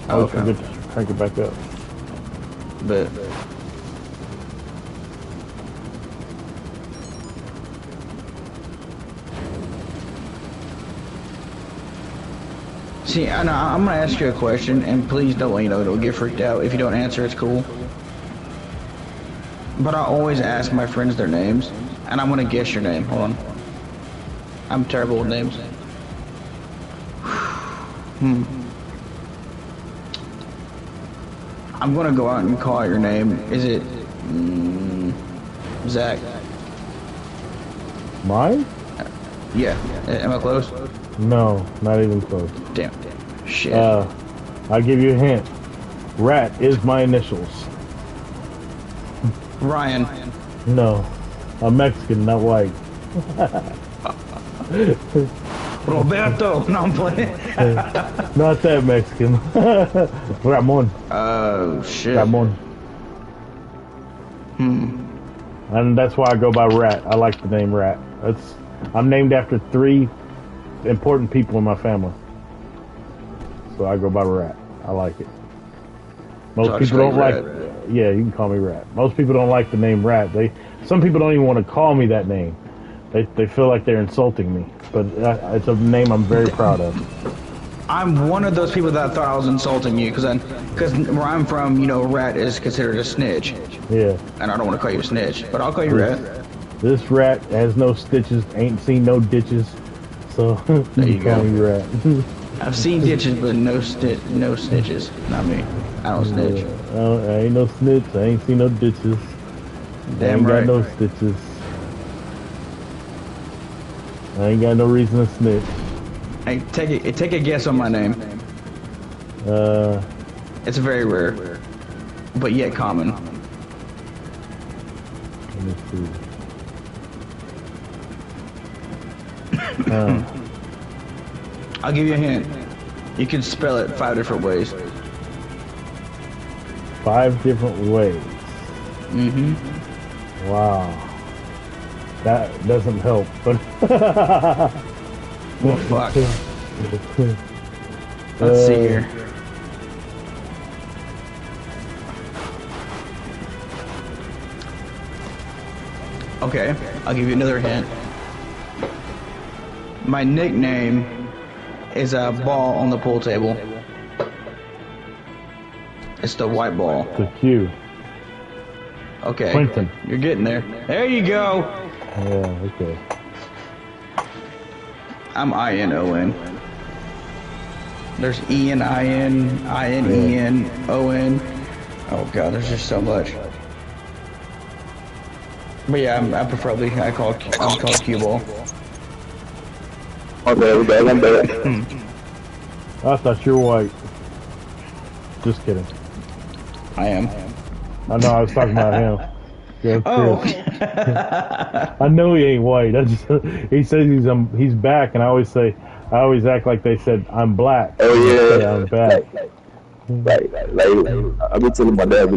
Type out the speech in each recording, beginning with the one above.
I always forget to crank it back up. But see, I'm gonna ask you a question, and please don't, don't get freaked out. If you don't answer, it's cool. But I always ask my friends their names, and I'm gonna guess your name. Hold on. I'm terrible with names. I'm gonna go out and call your name. Is it Zach? Mine? Yeah. Am I close? No, not even close. Damn. Shit. I'll give you a hint. Rat is my initials. Ryan. No, I'm Mexican, not white. Roberto. No, I'm playing. Not that Mexican. Ramon. Oh shit. Ramon. And that's why I go by Rat. I like the name Rat. I'm named after 3 important people in my family. So I go by Rat. I like it. Most people don't like. Yeah, you can call me Rat. Most people don't like the name Rat. Some people don't even want to call me that name. They feel like they're insulting me. But it's a name I'm very proud of. I'm one of those people that thought I was insulting you because where I'm from, Rat is considered a snitch. Yeah. And I don't want to call you a snitch, but I'll call you Rat. This rat has no stitches, ain't seen no ditches, so there you call me Rat. I've seen ditches, but no snitches. Not me. I don't snitch. I ain't no snitch. I ain't seen no ditches. Damn I ain't right. got no stitches. I ain't got no reason to snitch. Hey, take a guess on my name. It's very rare, but yet common. Let me see. I'll give you a hint. You can spell it 5 different ways. 5 different ways. Wow. That doesn't help, but well, fuck. Let's see here. Okay, I'll give you another hint. My nickname is a ball on the pool table. It's the white ball. The Q. Okay. Quentin. You're getting there. There you go. Yeah, okay. I'm I-N-O-N. There's E-N-I-N, I-N-E-N, O-N. Oh god, there's just so much. But yeah, I'm called Q ball. Okay, I'm back. I thought you were white. Just kidding. I am. I know I was talking about him. Yeah, Oh. I know he ain't white. He says he's back, and I always act like they said I'm black. Oh yeah, I'm back. Like, I be telling my dad,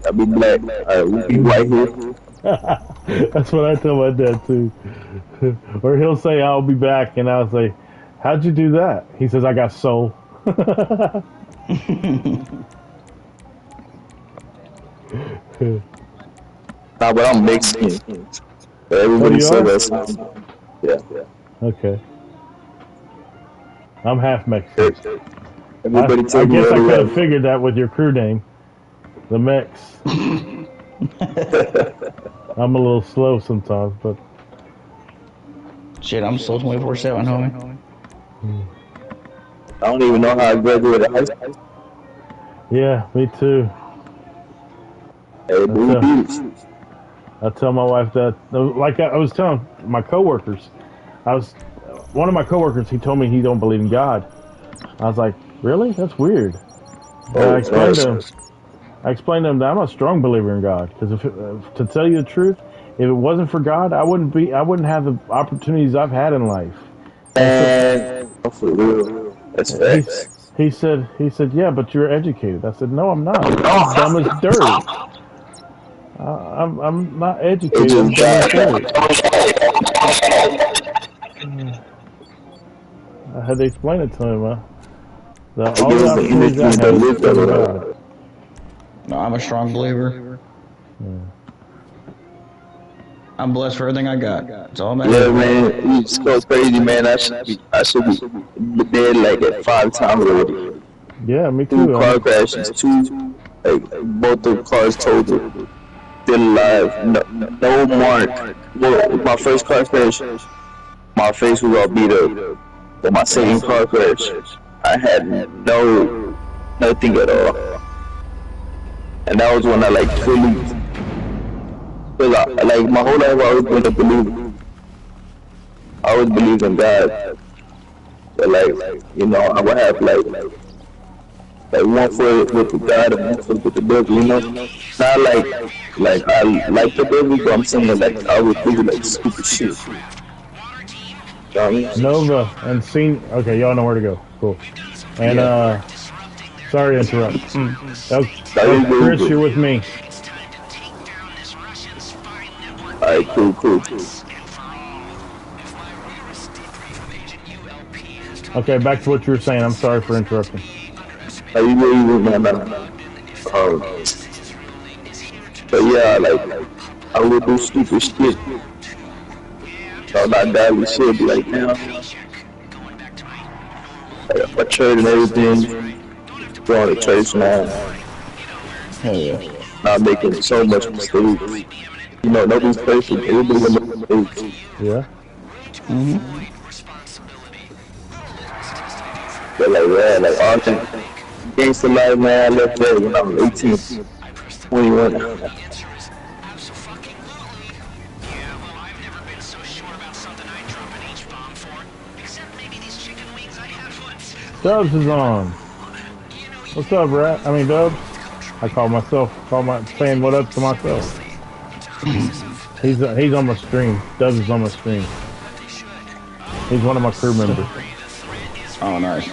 I be black, we be white here. That's what I tell my dad too. Or he'll say I'll be back, and I'll say, "How'd you do that?" He says, "I got soul." Nah, but I'm Mexican. Everybody says that. Yeah. Okay. I'm half Mexican. I guess I could have figured that with your crew name, the Mex. I'm a little slow sometimes, but Shit, I'm slow 24/7, homie. I don't even know how I graduated high school. Yeah, me too. Hey, I tell my wife that, like I was telling my coworkers, one of my coworkers, he told me he don't believe in God. I was like, really? That's weird. I explained to him that I'm a strong believer in God, because to tell you the truth, if it wasn't for God, I wouldn't have the opportunities I've had in life. For real. That's facts. He said, yeah, but you're educated. I said, no, I'm not. I'm dumb as dirt. I'm not educated. I'm dumb as dirt. I had to explain it to him, All Give the us the opportunities energy I and the had is wisdom. from God. No, I'm a strong believer. I'm blessed for everything I got. It's all Yeah, matters. man, you just go crazy, man. I should be dead like at 5 times already. Yeah, me Two too. car crashes, two like both the cars totaled. Still alive. No, no mark. Well, my first car crash, my face was all beat up. But my second car crash, I had nothing at all. And that was when I like fully, cause like my whole life I always been a believer. I always believe in God. But I would have like one foot with the God and one foot with the devil. Not like I like the devil, but I'm saying like I would do like stupid shit. You know what I mean? Nova and Scene. Okay, y'all know where to go. Cool. And Yeah. sorry to interrupt. That Oh, is really Chris, you're good. with me. Alright, cool. Okay, back to what you were saying. I'm sorry for interrupting. Like you really good, man. Um, but yeah, like I would do stupid shit. Not godly shit, be like, damn, like my church and everything, going to church now, Hell yeah. not making so much mistakes. Nobody's perfect. Everybody will make mistakes. Yeah. But like, yeah, like all that gangster life, man, I left there when I was 18, 21. Dubs is on. What's up, Rat? I mean, Dubs. I saying what up to myself. He's on my stream. Dubs is on my stream. He's one of my crew members. Oh, nice.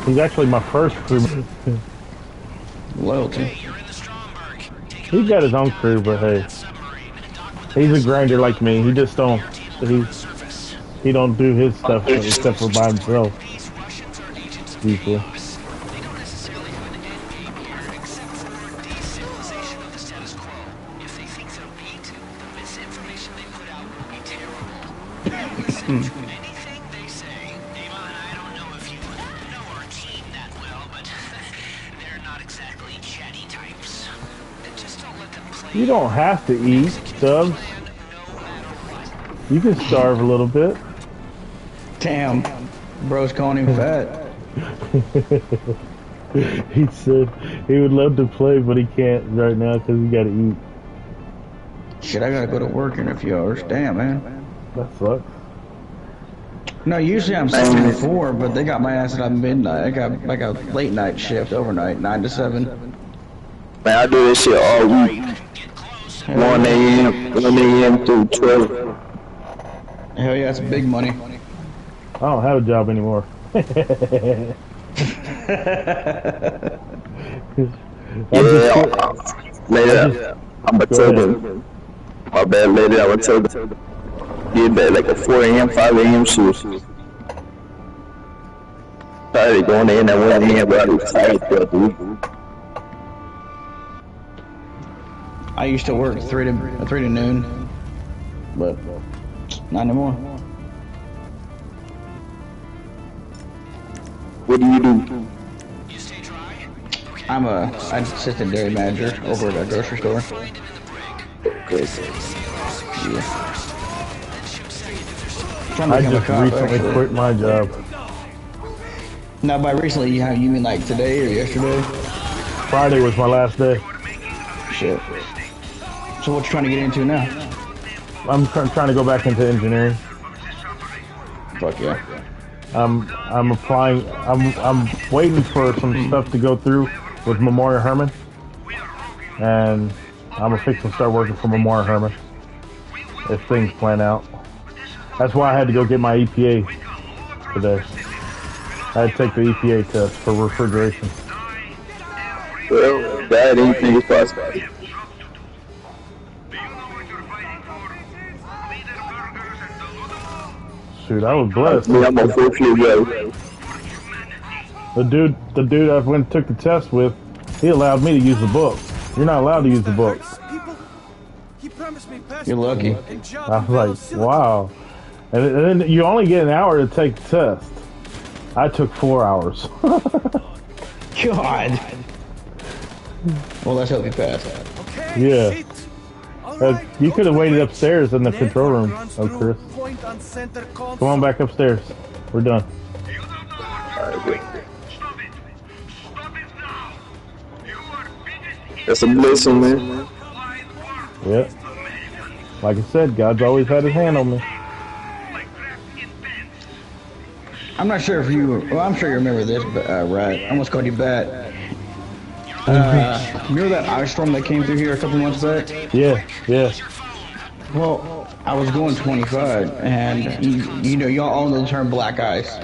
He's actually my first crew member. Loyalty. He's got his own crew, but hey, he's a grinder like me. He just don't. He don't do his stuff except for by himself. Usually. You don't have to eat, Dubs. You can starve a little bit. Damn. Bro's calling him fat. He said he would love to play, but he can't right now because he got to eat. Shit, I gotta go to work in a few hours. Damn, man. That sucks. No, usually I'm 7 to 4, but they got my ass at midnight. I got like a late night shift overnight, 9 to 7. Man, I do this shit all week. 1 a.m. through 12. Hell yeah, that's big money. I don't have a job anymore. Later, I'm gonna tell them. My bad, later, I'm gonna tell them. Get that like a 4 a.m., 5 a.m. shift. Probably going in at 1 a.m., but I was tired throughout the week. I used to work 3 to noon, but not anymore. What do you do? I'm an assistant dairy manager over at a grocery store. Good. Yeah. I just recently quit my job. Now, by recently, you mean like today or yesterday? Friday was my last day. Shit. So what you trying to get into now? I'm trying to go back into engineering. Fuck yeah. I'm applying. I'm waiting for some stuff to go through with Memorial Herman, and I'm gonna fix and start working for Memorial Herman if things plan out. That's why I had to go get my EPA today. I had to take the EPA test for refrigeration. Well, that anything is possible. Shoot, I was blessed. Me, I'm a 4 year old. The dude I went and took the test with, he allowed me to use the book. You're not allowed to use the book. You're lucky. I was like, wow. And then you only get an hour to take the test. I took 4 hours. God. Well, let's hope you pass. Yeah. You could have waited upstairs in the control room, Chris. Come on back upstairs. We're done. That's a blessing, man. Yeah. Like I said, God's always had his hand on me. I'm not sure if you. Well, I'm sure you remember this, but right. I almost called you Bat. Remember that ice storm that came through here a couple months back? Yeah, yeah. Well, I was going 25, and you know, y'all all know the term black ice.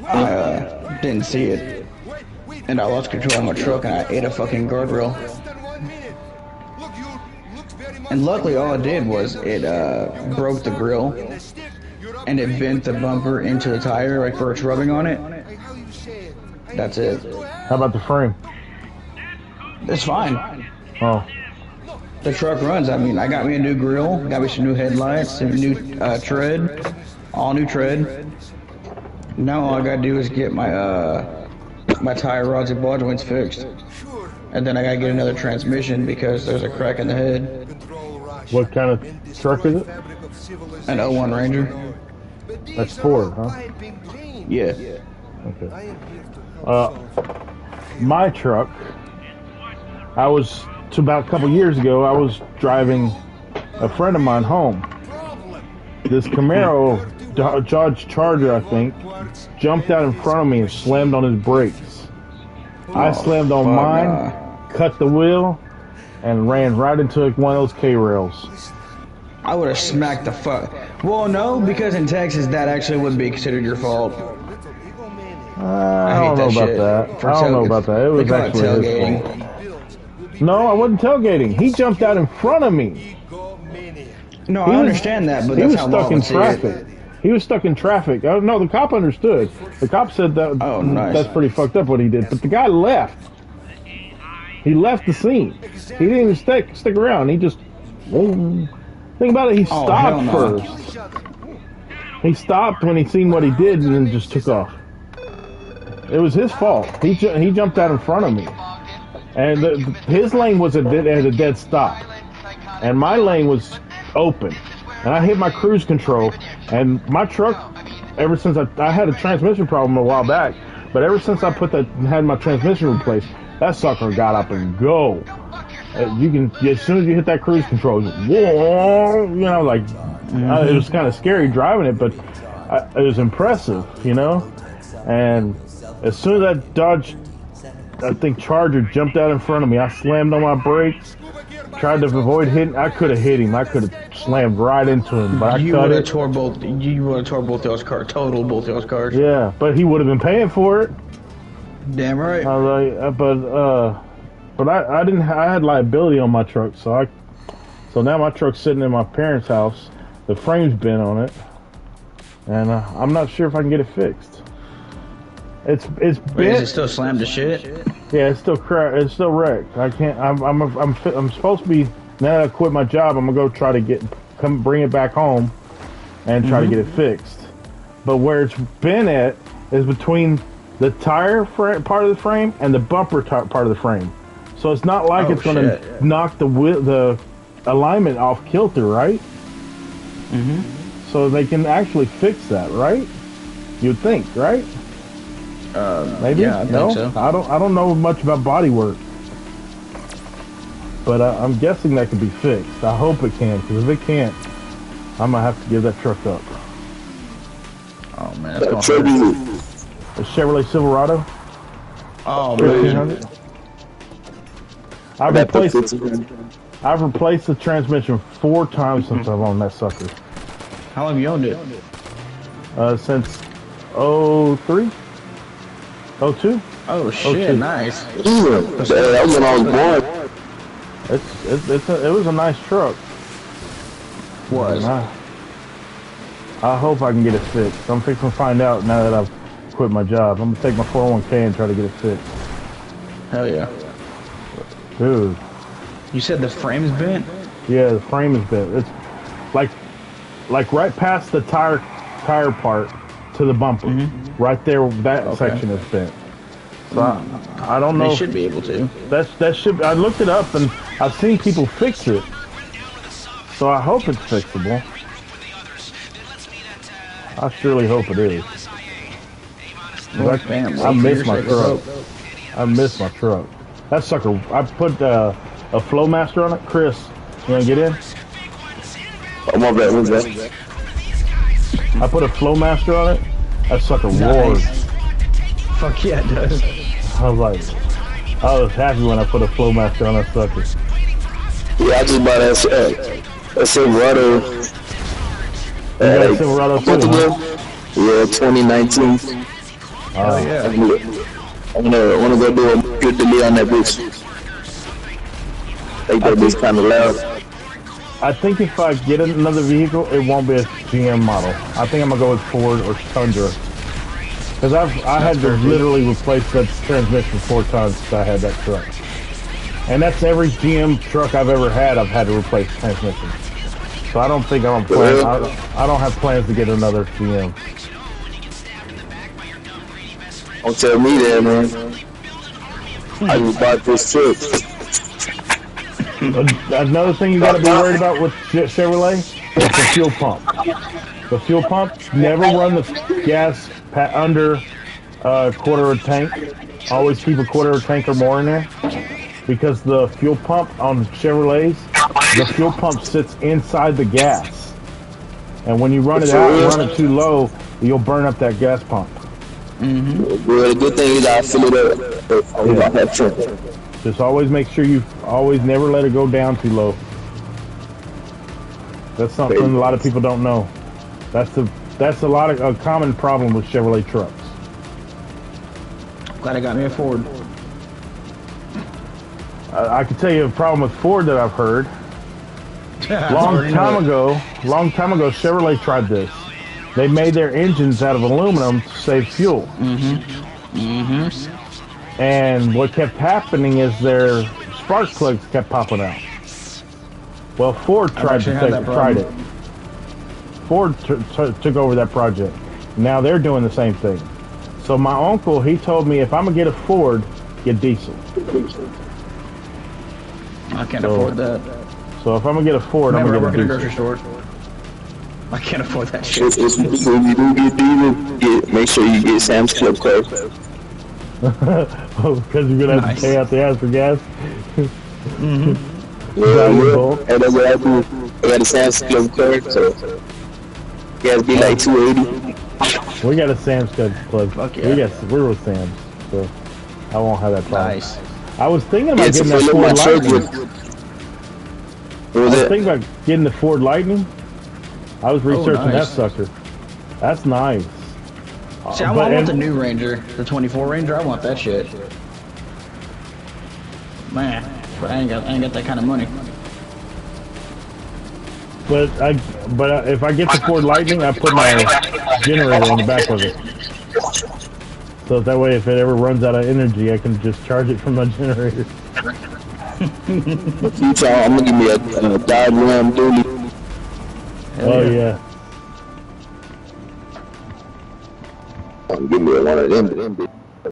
I didn't see it, and I lost control of my truck, and I ate a fucking guardrail. And luckily, all it did was it broke the grill, and it bent the bumper into the tire, like where it's rubbing on it. That's it. How about the frame? It's fine. Oh. The truck runs. I mean, I got me a new grill, got me some new headlights, some new tread, all new tread. Now all I gotta do is get my my tire rods and ball joints fixed, and then I gotta get another transmission because there's a crack in the head. What kind of truck is it? An '01 Ranger. That's Ford, huh? Yeah. Okay. My truck, about a couple years ago, I was driving a friend of mine home. This Camaro, Dodge Charger, I think, jumped out in front of me and slammed on his brakes. I slammed on mine, cut the wheel, and ran right into one of those K-rails. I would have smacked the fuck. Well, no, because in Texas, that actually would be considered your fault. I don't know about that. I don't know about that. It was actually his fault. No, I wasn't tailgating. He jumped out in front of me. No, I understand that, but that's how stuck in traffic. He was stuck in traffic. Oh, no, the cop understood. The cop said that that's pretty fucked up what he did. But the guy left. He left the scene. He didn't even stick around. He just... Think about it. He stopped first. He stopped when he seen what he did and then just took off. It was his fault. He jumped out in front of me. And his lane was at a dead stop. And my lane was open. And I hit my cruise control. And my truck, ever since I had a transmission problem a while back, but ever since I had my transmission replaced, that sucker got up and go. You can, as soon as you hit that cruise control, whoa, you know, like, it was kind of scary driving it, but it was impressive, you know? And as soon as that Dodge, I think Charger jumped out in front of me, I slammed on my brakes, tried to avoid hitting. I could have hit him. I could have slammed right into him, but you would have tore both those cars, totaled both those cars. Yeah, but he would have been paying for it. Damn right. I was like, but I didn't. I had liability on my truck, so now my truck's sitting in my parents' house. The frame's bent on it, and I'm not sure if I can get it fixed. It's bent. Wait, is it still slammed to shit? Yeah, it's still It's still wrecked. I can't. I'm supposed to be. Now that I quit my job, I'm gonna go try to bring it back home, and try to get it fixed. But where it's been at is between the tire part of the frame and the bumper part of the frame. So it's not like it's going to knock the alignment off kilter, right? So they can actually fix that, right? You'd think, right? Maybe. Yeah, I think so. I don't know much about body work, but I'm guessing that can be fixed. I hope it can, because if it can't, I'm gonna have to give that truck up. Oh man, that's going to hurt. A Chevrolet Silverado. Oh man. 1500. I've replaced the transmission 4 times since I've owned that sucker. How long have you owned it? Since 03? 02? Oh shit, 02. Nice. That was on board. It was a nice truck. Was. I hope I can get it fixed. I'm fixing to find out now that I've quit my job. I'm gonna take my 401k and try to get it fixed. Hell yeah. Dude. You said the frame's bent? Yeah, the frame is bent. It's like right past the tire part to the bumper. Right there, that section is bent. So I don't know. They should be able to. That should. I looked it up and I've seen people fix it. So I hope it's fixable. I surely hope it is. I miss my truck. I miss my truck. That sucker. I put a Flowmaster on it. Chris, you wanna get in? I'm on that. What's that? I put a Flowmaster on it. That sucker roared. Fuck yeah, it does. I was happy when I put a Flowmaster on that sucker. Yeah, I just bought a Silverado. You got a Silverado too, huh? Yeah, 2019. Oh yeah. I wanna go do a good delay on that bitch. Like that bitch kind of loud. I think if I get another vehicle, it won't be a GM model. I think I'm gonna go with Ford or Tundra. Because I had to literally replace that transmission 4 times since I had that truck. And that's every GM truck I've ever had, I've had to replace transmission. So I don't think I don't have plans to get another GM. Don't tell me that, man. I just bought this truck. Another thing you gotta be worried about with Chevrolet is the fuel pump. The fuel pump, never run the gas under a quarter of a tank. Always keep a quarter of a tank or more in there. Because the fuel pump on Chevrolets, the fuel pump sits inside the gas. And when you run it out and run it too low, you'll burn up that gas pump. Well, the good thing is I fill it up. Just always make sure you always never let it go down too low. That's something a lot of people don't know. That's a common problem with Chevrolet trucks. Glad I got me a Ford. I can tell you a problem with Ford that I've heard. Long time ago, Chevrolet tried this. They made their engines out of aluminum to save fuel. And what kept happening is their spark plugs kept popping out. Well, Ford tried it. Ford took over that project. Now they're doing the same thing. So my uncle, he told me if I'm gonna get a Ford, get diesel. I can't afford that. So if I'm gonna get a Ford, I'm gonna get a diesel. Grocery store. I can't afford that shit. If you do get diesel, make sure you get Sam's Club card. Oh, because you're gonna have to pay out the ass for gas. Yeah. And that's what I do. I got a Sam's Club card, so gas be like $2.80. We got a Sam's Club. Fuck yeah. We're with Sam's, so I won't have that problem. Nice. I was thinking about getting that Ford Lightning. I was thinking about getting the Ford Lightning. I was researching that sucker. That's nice. See, I want the new Ranger, the 24 Ranger. I want that shit. Man, but I ain't got that kind of money. But if I get the Ford Lightning, I put my generator on the back of it. So that way, if it ever runs out of energy, I can just charge it from my generator. Future, I'm gonna give me a Dodge Ram dually. Oh yeah. I'm gonna give me one of them.